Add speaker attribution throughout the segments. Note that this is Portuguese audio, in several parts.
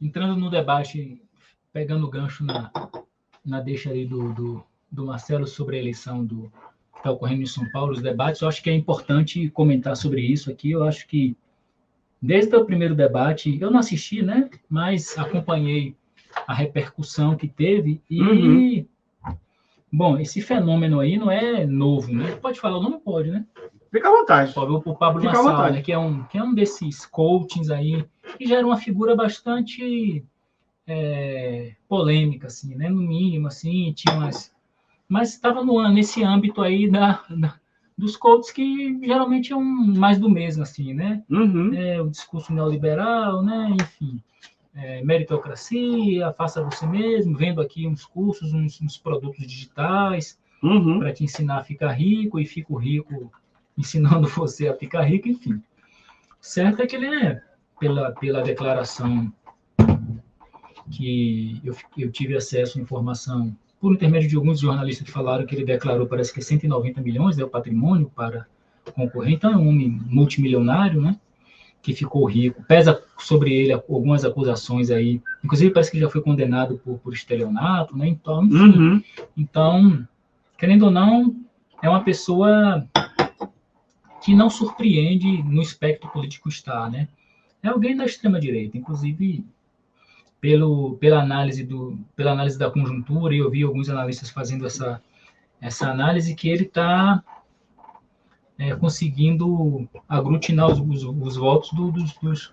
Speaker 1: entrando no debate, pegando o gancho na deixa aí do Marcelo sobre a eleição que está ocorrendo em São Paulo, os debates, eu acho que é importante comentar sobre isso aqui. Eu acho que, desde o primeiro debate, eu não assisti, né? Mas acompanhei a repercussão que teve e, bom, esse fenômeno aí não é novo, né? Pode falar o nome? Pode, né?
Speaker 2: Fica à vontade.
Speaker 1: O Pablo Nassau, né? Que é um desses coachings aí, que já era uma figura bastante polêmica, assim, né? No mínimo, assim, tinha umas... Mas estava nesse âmbito aí dos coaches que geralmente é mais do mesmo, assim, né? O discurso neoliberal, né? Enfim, meritocracia, faça você mesmo, vendo aqui uns cursos, uns produtos digitais para te ensinar a ficar rico e fico rico ensinando você a ficar rico, enfim. Certo é que ele pela declaração que eu tive acesso à informação por intermédio de alguns jornalistas que falaram que ele declarou, parece que 190 milhões é o patrimônio para concorrer, então é um homem multimilionário, né, que ficou rico, pesa sobre ele algumas acusações aí, inclusive parece que já foi condenado por estelionato, né, então, enfim, então, querendo ou não, é uma pessoa que não surpreende no espectro político estar, né, é alguém da extrema-direita, inclusive pela análise da conjuntura, e eu vi alguns analistas fazendo essa análise, que ele está conseguindo aglutinar os votos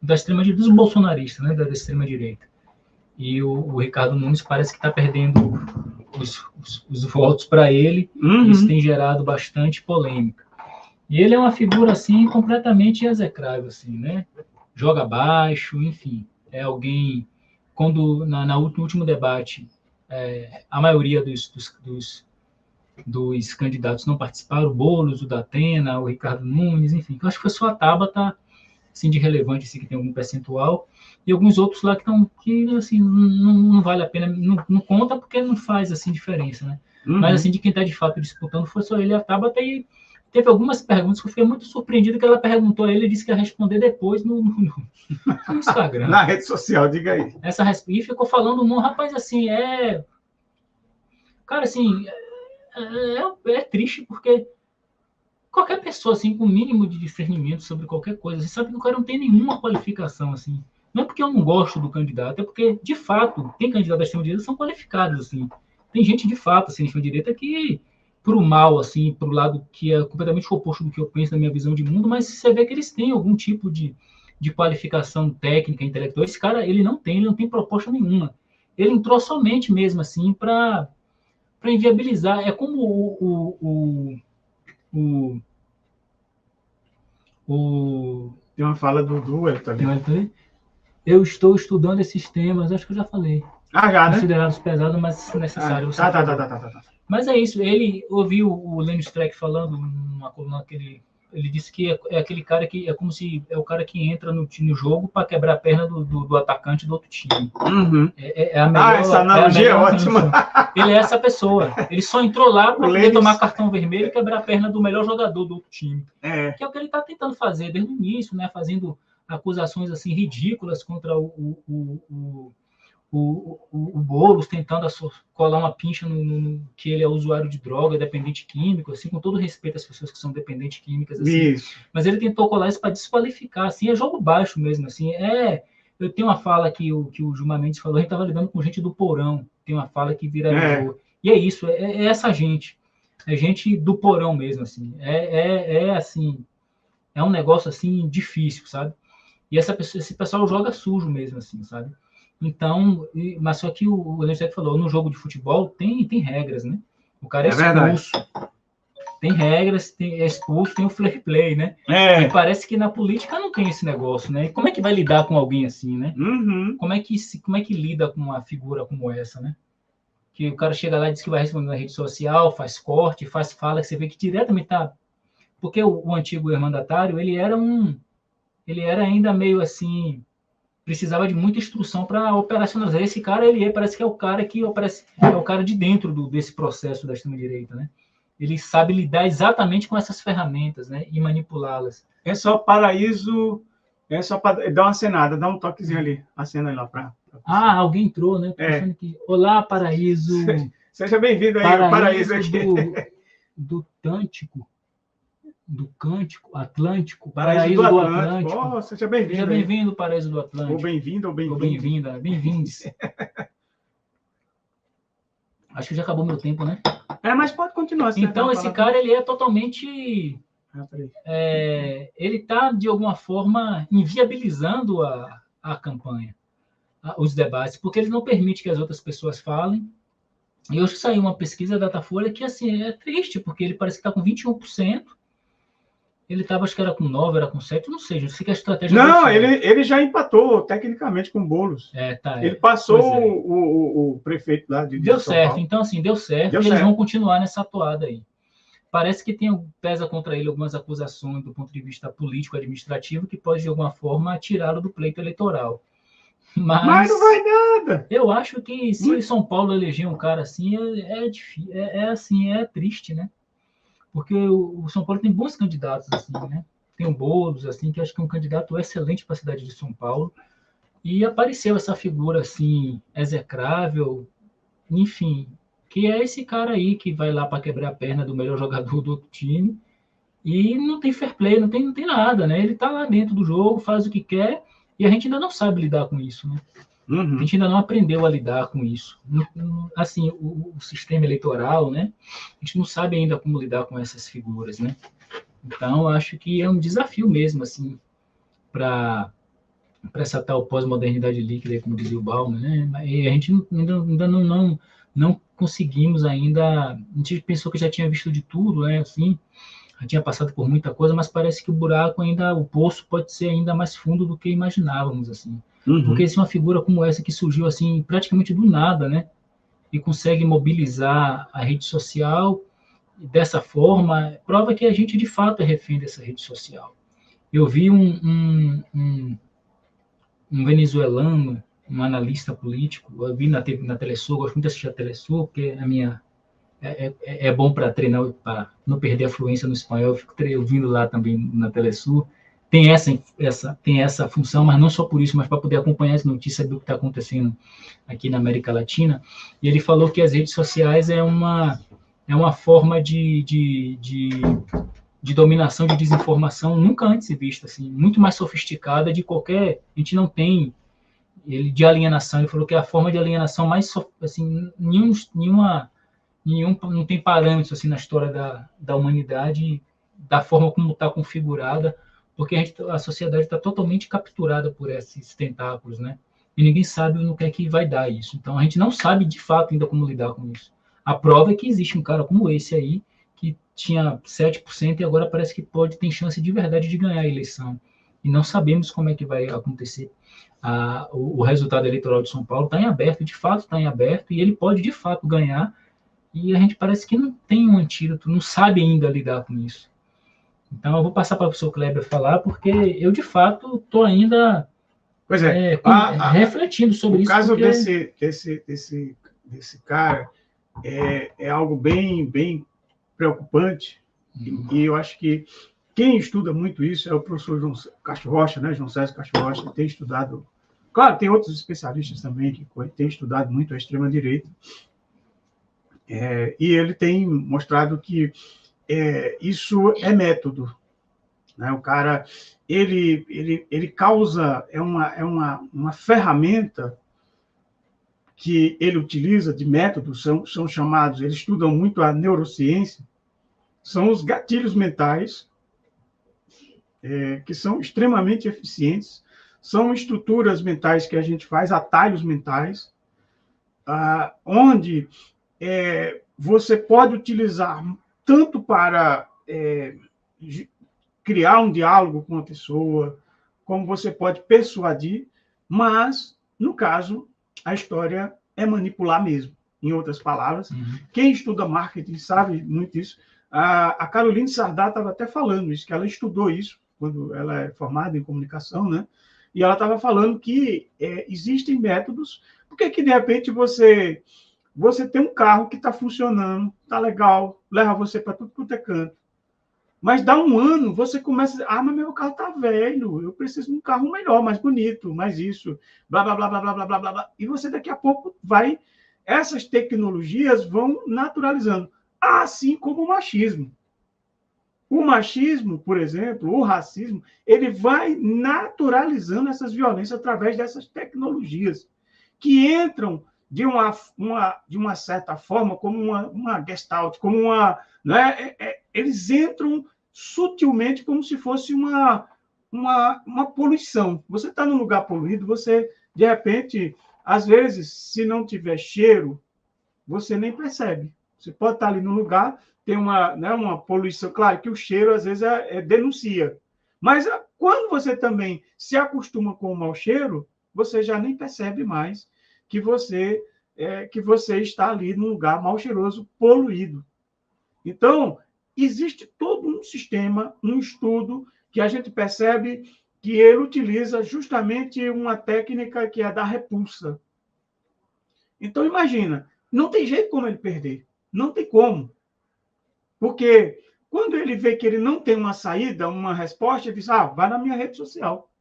Speaker 1: da extrema-direita, dos bolsonaristas, né, da extrema-direita. E o Ricardo Nunes parece que está perdendo os votos para ele, e isso tem gerado bastante polêmica. E ele é uma figura, assim, completamente execrável, assim, né? Joga baixo, enfim, é alguém... Quando, no último debate, a maioria dos candidatos não participaram, o Boulos, o Datena, o Ricardo Nunes, enfim, eu acho que foi só a Tabata, assim, de relevante, assim, que tem algum percentual, e alguns outros lá que assim, não vale a pena, não conta porque não faz, assim, diferença, né? Mas, assim, de quem está, de fato, disputando, foi só ele e a Tabata, e teve algumas perguntas que eu fiquei muito surpreendido, que ela perguntou a ele e disse que ia responder depois no Instagram.
Speaker 2: Na rede social, diga aí.
Speaker 1: E ficou falando, rapaz, assim, cara, assim, é triste, porque qualquer pessoa, assim, com o mínimo de discernimento sobre qualquer coisa, você sabe que o cara não tem nenhuma qualificação, assim. Não é porque eu não gosto do candidato, é porque, de fato, tem candidatos da extrema-direita que são qualificados, assim. Tem gente, de fato, assim, na extrema-direita que, pro mal, assim, pro lado que é completamente oposto do que eu penso, da minha visão de mundo, mas você vê que eles têm algum tipo de qualificação técnica, intelectual. Esse cara, ele não tem proposta nenhuma. Ele entrou somente mesmo, assim, para inviabilizar. É como
Speaker 2: Tem uma fala do Wellington ali.
Speaker 1: Eu estou estudando esses temas, acho que eu já falei.
Speaker 2: Já, né?
Speaker 1: Considerados pesados, mas necessários.
Speaker 2: Tá.
Speaker 1: Mas é isso. Ele ouviu o Lenny Streck falando numa coluna que ele disse que é aquele cara que é como se é o cara que entra no jogo para quebrar a perna do atacante do outro time. É a melhor.
Speaker 2: Essa analogia é ótima.
Speaker 1: Ele é essa pessoa. Ele só entrou lá para poder tomar cartão vermelho e quebrar a perna do melhor jogador do outro time. Que é o que ele está tentando fazer desde o início, né? Fazendo acusações assim ridículas contra o Boulos, tentando colar uma pincha que ele é usuário de droga, dependente químico, assim, com todo respeito às pessoas que são dependentes químicas, assim. Mas ele tentou colar isso para desqualificar, assim, é jogo baixo mesmo, assim, eu tenho uma fala que o Gilmar Mendes falou, a gente estava lidando com gente do porão, tem uma fala que viralizou, e é isso, é essa gente, é gente do porão mesmo, assim, assim, é um negócio, assim, difícil, sabe? E esse pessoal joga sujo mesmo, assim, sabe? Então, mas só que o Lenny falou, no jogo de futebol tem regras, né? O cara é expulso. Verdade. Tem regras, é expulso, tem o fair play, né? E parece que na política não tem esse negócio, né? E como é que vai lidar com alguém assim, né? Como é que lida com uma figura como essa, né? Que o cara chega lá e diz que vai responder na rede social, faz corte, faz fala, que você vê que diretamente tá... Porque o antigo mandatário, ele era ainda meio assim... precisava de muita instrução para operacionalizar. Esse cara, parece que é o cara que é o cara de dentro desse processo da extrema-direita, né? Ele sabe lidar exatamente com essas ferramentas, né? E manipulá-las.
Speaker 2: É só paraíso, é só para dar uma acenada, dá um toquezinho ali, acena lá para
Speaker 1: Ah, alguém entrou, né? Olá, Paraíso.
Speaker 2: Seja bem-vindo aí, o Paraíso aqui.
Speaker 1: Do Tântico. Do Cântico, Atlântico,
Speaker 2: Paraíso do Atlântico. Oh, seja bem-vindo.
Speaker 1: Seja bem-vindo, Paraíso do Atlântico.
Speaker 2: Ou bem-vindo, ou bem-vindo.
Speaker 1: Ou bem-vinda, bem-vindos. Acho que já acabou meu tempo, né?
Speaker 2: Mas pode continuar.
Speaker 1: Então, esse cara, ele é totalmente... ele está, de alguma forma, inviabilizando a campanha, os debates, porque ele não permite que as outras pessoas falem. E hoje saiu uma pesquisa da Datafolha que, assim, é triste, porque ele parece que está com 21%. Ele estava, acho que era com 9, era com 7, não sei, eu sei que a estratégia...
Speaker 2: Não, ele já empatou tecnicamente com Boulos. Ele passou o prefeito lá de
Speaker 1: Deu certo, então assim, deu certo, e eles vão continuar nessa atoada aí. Parece que pesa contra ele algumas acusações do ponto de vista político-administrativo que pode, de alguma forma, tirá-lo do pleito eleitoral.
Speaker 2: Mas não vai nada!
Speaker 1: Eu acho que se São Paulo eleger um cara assim, é triste, né? Porque o São Paulo tem bons candidatos, assim, né? Tem o Boulos, assim, que acho que é um candidato excelente para a cidade de São Paulo. E apareceu essa figura, assim, execrável, enfim, que é esse cara aí que vai lá para quebrar a perna do melhor jogador do outro time e não tem fair play, não tem nada, né? Ele está lá dentro do jogo, faz o que quer e a gente ainda não sabe lidar com isso, né? A gente ainda não aprendeu a lidar com isso. Assim, o sistema eleitoral, né? A gente não sabe ainda como lidar com essas figuras, né? Então, acho que é um desafio mesmo, assim, para essa tal pós-modernidade líquida, como dizia o Bauman, né? E a gente ainda não conseguimos ainda... A gente pensou que já tinha visto de tudo, né? Assim, já tinha passado por muita coisa, mas parece que o buraco ainda, o poço pode ser ainda mais fundo do que imaginávamos, assim. Porque se uma figura como essa que surgiu assim praticamente do nada, né, e consegue mobilizar a rede social dessa forma, prova que a gente de fato é refém dessa rede social. Eu vi um venezuelano, um analista político, eu vi na Telesul, gosto muito de assistir a Telesul, porque a minha é bom para treinar, para não perder a fluência no espanhol, eu fico ouvindo lá também na Telesul. Tem essa função, mas não só por isso, mas para poder acompanhar as notícias do que está acontecendo aqui na América Latina. E ele falou que as redes sociais é uma forma de dominação, de desinformação nunca antes vista, assim, muito mais sofisticada de qualquer... A gente não tem... de alienação, ele falou que é a forma de alienação mais... assim, não tem parâmetro assim, na história da humanidade, da forma como está configurada, porque a sociedade está totalmente capturada por esses tentáculos, né? E ninguém sabe no que é que vai dar isso. Então, a gente não sabe, de fato, ainda como lidar com isso. A prova é que existe um cara como esse aí, que tinha 7% e agora parece que tem chance de verdade de ganhar a eleição. E não sabemos como é que vai acontecer. O resultado eleitoral de São Paulo está em aberto, de fato está em aberto, e ele pode, de fato, ganhar, e a gente parece que não tem um antídoto, não sabe ainda lidar com isso. Então, eu vou passar para o professor Kleber falar, porque eu, de fato, estou ainda refletindo sobre isso.
Speaker 2: O caso desse cara é algo bem preocupante, e eu acho que quem estuda muito isso é o professor João Castro Rocha, né? João César Castro Rocha, que tem estudado... Claro, tem outros especialistas também que têm estudado muito a extrema-direita, e ele tem mostrado que isso é método, né? O cara, ele causa, é uma ferramenta que ele utiliza de métodos, são chamados, eles estudam muito a neurociência, são os gatilhos mentais, que são extremamente eficientes, são estruturas mentais que a gente faz, atalhos mentais, onde você pode utilizar tanto para criar um diálogo com a pessoa, como você pode persuadir, mas, no caso, a história é manipular mesmo. Em outras palavras, quem estuda marketing sabe muito isso. A Caroline Sardá estava até falando isso, que ela estudou isso quando ela é formada em comunicação, né? E ela estava falando que existem métodos, porque que de repente você tem um carro que está funcionando, está legal, leva você para tudo quanto é canto. Mas dá um ano, você começa, mas meu carro está velho, eu preciso de um carro melhor, mais bonito, mais isso, blá, blá, blá, blá, blá, blá, blá, blá, blá. E você daqui a pouco essas tecnologias vão naturalizando, assim como o machismo. O machismo, por exemplo, o racismo, ele vai naturalizando essas violências através dessas tecnologias, que entram de uma certa forma como uma gestalt, como uma... Né? Eles entram sutilmente como se fosse uma poluição. Você está num lugar poluído, você, de repente, às vezes, se não tiver cheiro, você nem percebe. Você pode estar ali num lugar, tem uma poluição. Claro que o cheiro, às vezes, denuncia. Mas quando você também se acostuma com o mau cheiro, você já nem percebe mais que você está ali num lugar mal cheiroso, poluído. Então, existe todo um sistema, um estudo, que a gente percebe que ele utiliza justamente uma técnica que é a da repulsa. Então, imagina, não tem jeito como ele perder. Não tem como. Porque quando ele vê que ele não tem uma saída, uma resposta, ele diz, vai na minha rede social.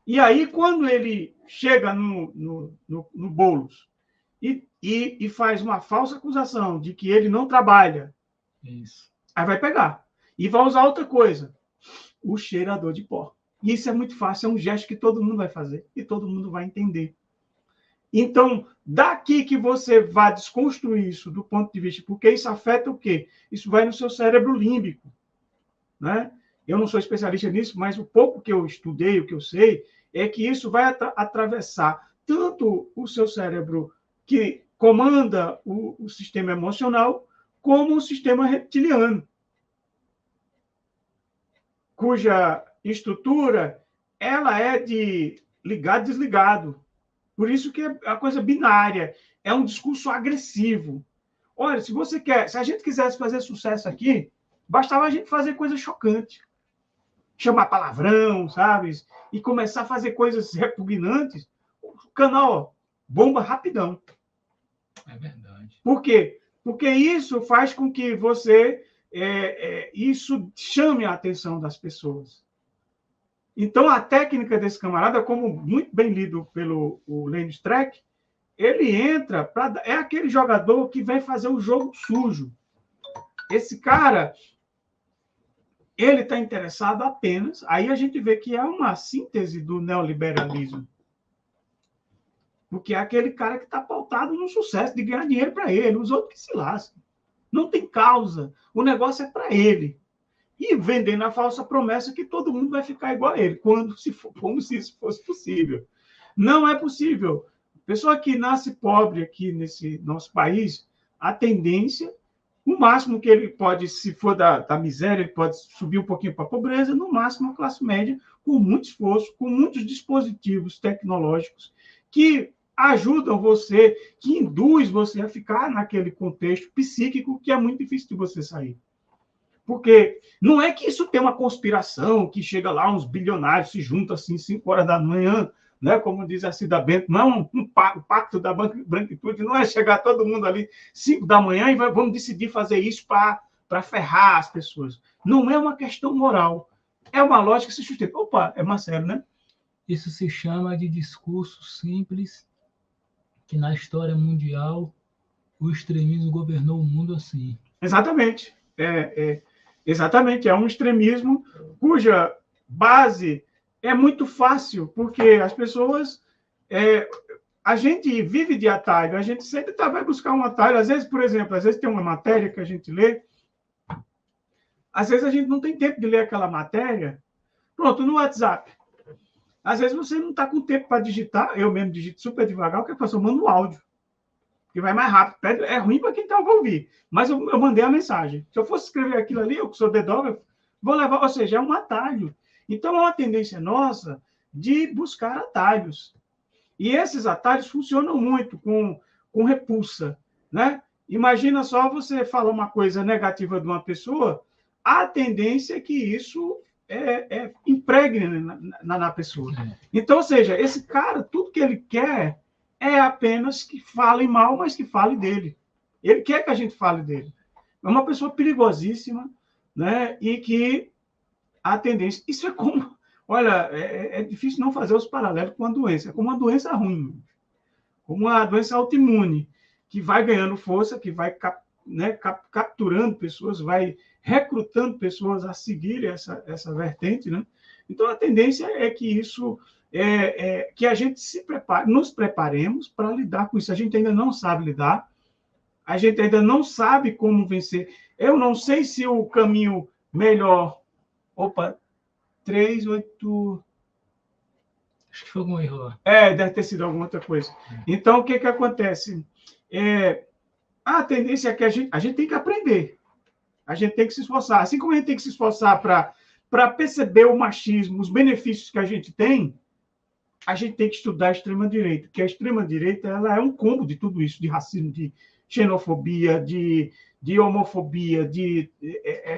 Speaker 2: E aí, quando ele chega no Boulos e faz uma falsa acusação de que ele não trabalha,
Speaker 1: isso.
Speaker 2: Aí vai pegar. E vai usar outra coisa, o cheirador de pó. E isso é muito fácil, é um gesto que todo mundo vai fazer e todo mundo vai entender. Então, daqui que você vai desconstruir isso do ponto de vista, porque isso afeta o quê? Isso vai no seu cérebro límbico, né? Eu não sou especialista nisso, mas o pouco que eu estudei, o que eu sei, é que isso vai atravessar tanto o seu cérebro que comanda o sistema emocional, como o sistema reptiliano, cuja estrutura ela é de ligado e desligado. Por isso que é a coisa binária, é um discurso agressivo. Olha, se a gente quisesse fazer sucesso aqui, bastava a gente fazer coisa chocante. Chamar palavrão, sabe? E começar a fazer coisas repugnantes. O canal bomba rapidão.
Speaker 1: É verdade.
Speaker 2: Por quê? Porque isso faz com que você... isso chame a atenção das pessoas. Então, a técnica desse camarada, como muito bem lido pelo Lane Streck, ele entra é aquele jogador que vai fazer o jogo sujo. Esse cara, ele está interessado apenas... Aí a gente vê que é uma síntese do neoliberalismo. Porque é aquele cara que está pautado no sucesso de ganhar dinheiro para ele, os outros que se lascam. Não tem causa. O negócio é para ele. E vendendo a falsa promessa que todo mundo vai ficar igual a ele, como se isso fosse possível. Não é possível. Pessoa que nasce pobre aqui nesse nosso país, a tendência, o máximo que ele pode, se for da miséria, ele pode subir um pouquinho para a pobreza, no máximo a classe média, com muito esforço, com muitos dispositivos tecnológicos que ajudam você, que induz você a ficar naquele contexto psíquico que é muito difícil de você sair. Porque não é que isso tem uma conspiração, que chega lá, uns bilionários se juntam assim, 5 horas da manhã, né? Como diz a Cida Bento, não é o pacto da branquitude, não é chegar todo mundo ali 5 da manhã e vamos decidir fazer isso para ferrar as pessoas. Não é uma questão moral, é uma lógica que se sustenta. Opa, é Marcelo, né?
Speaker 1: Isso se chama de discurso simples, que na história mundial o extremismo governou o mundo assim.
Speaker 2: Exatamente. Exatamente, é um extremismo cuja base é muito fácil, porque as pessoas... a gente vive de atalho, a gente sempre vai buscar um atalho. Às vezes, por exemplo, às vezes tem uma matéria que a gente lê, às vezes a gente não tem tempo de ler aquela matéria. Pronto, no WhatsApp. Às vezes você não está com tempo para digitar, eu mesmo digito super devagar, o que eu faço? Eu mando um áudio, que vai mais rápido. É ruim para quem está a ouvir, mas eu mandei a mensagem. Se eu fosse escrever aquilo ali, eu que sou dedógrafo, vou levar, ou seja, é um atalho. Então, é uma tendência nossa de buscar atalhos. E esses atalhos funcionam muito com repulsa, né? Imagina só você falar uma coisa negativa de uma pessoa, a tendência é que isso impregne na pessoa. Então, ou seja, esse cara, tudo que ele quer é apenas que fale mal, mas que fale dele. Ele quer que a gente fale dele. É uma pessoa perigosíssima, né? E que a tendência... Isso é como... Olha, é difícil não fazer os paralelos com a doença. É como uma doença ruim, como uma doença autoimune, que vai ganhando força, que vai capturando pessoas, vai recrutando pessoas a seguirem essa vertente, né? Então, a tendência é que isso... que a gente se prepare, nos preparemos para lidar com isso. A gente ainda não sabe lidar, a gente ainda não sabe como vencer. Eu não sei se o caminho melhor... Opa, 3, 8...
Speaker 1: Acho que foi algum erro lá.
Speaker 2: Deve ter sido alguma outra coisa. Então, o que acontece? A tendência é que a gente tem que aprender. A gente tem que se esforçar. Assim como a gente tem que se esforçar para perceber o machismo, os benefícios que a gente tem, a gente tem que estudar a extrema-direita, porque a extrema-direita ela é um combo de tudo isso, de racismo, de xenofobia, de homofobia, de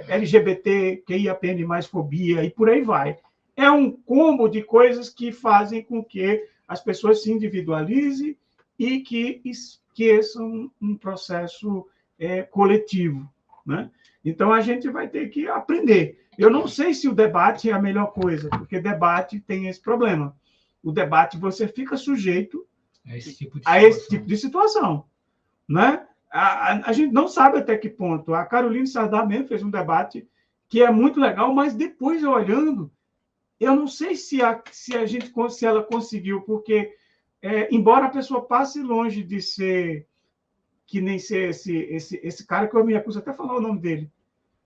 Speaker 2: LGBT, QIAPN+, fobia, e por aí vai. É um combo de coisas que fazem com que as pessoas se individualizem e que esqueçam um processo coletivo, né? Então, a gente vai ter que aprender. Eu não sei se o debate é a melhor coisa, porque debate tem esse problema. O debate, você fica sujeito a esse tipo de situação, né? A gente não sabe até que ponto. A Caroline Sardá mesmo fez um debate que é muito legal, mas depois, olhando, eu não sei se ela conseguiu, porque, embora a pessoa passe longe de ser, que nem ser esse cara, que eu me acuso até falar o nome dele,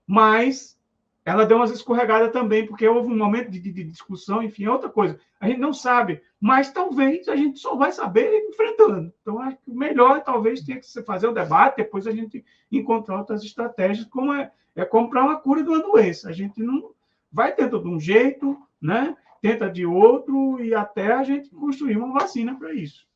Speaker 2: mas ela deu umas escorregadas também, porque houve um momento de discussão, enfim, é outra coisa. A gente não sabe, mas talvez a gente só vai saber enfrentando. Então, acho que o melhor talvez tenha que fazer o debate, depois a gente encontrar outras estratégias, como comprar uma cura de uma doença. A gente não vai tenta de um jeito, né? Tenta de outro, e até a gente construir uma vacina para isso.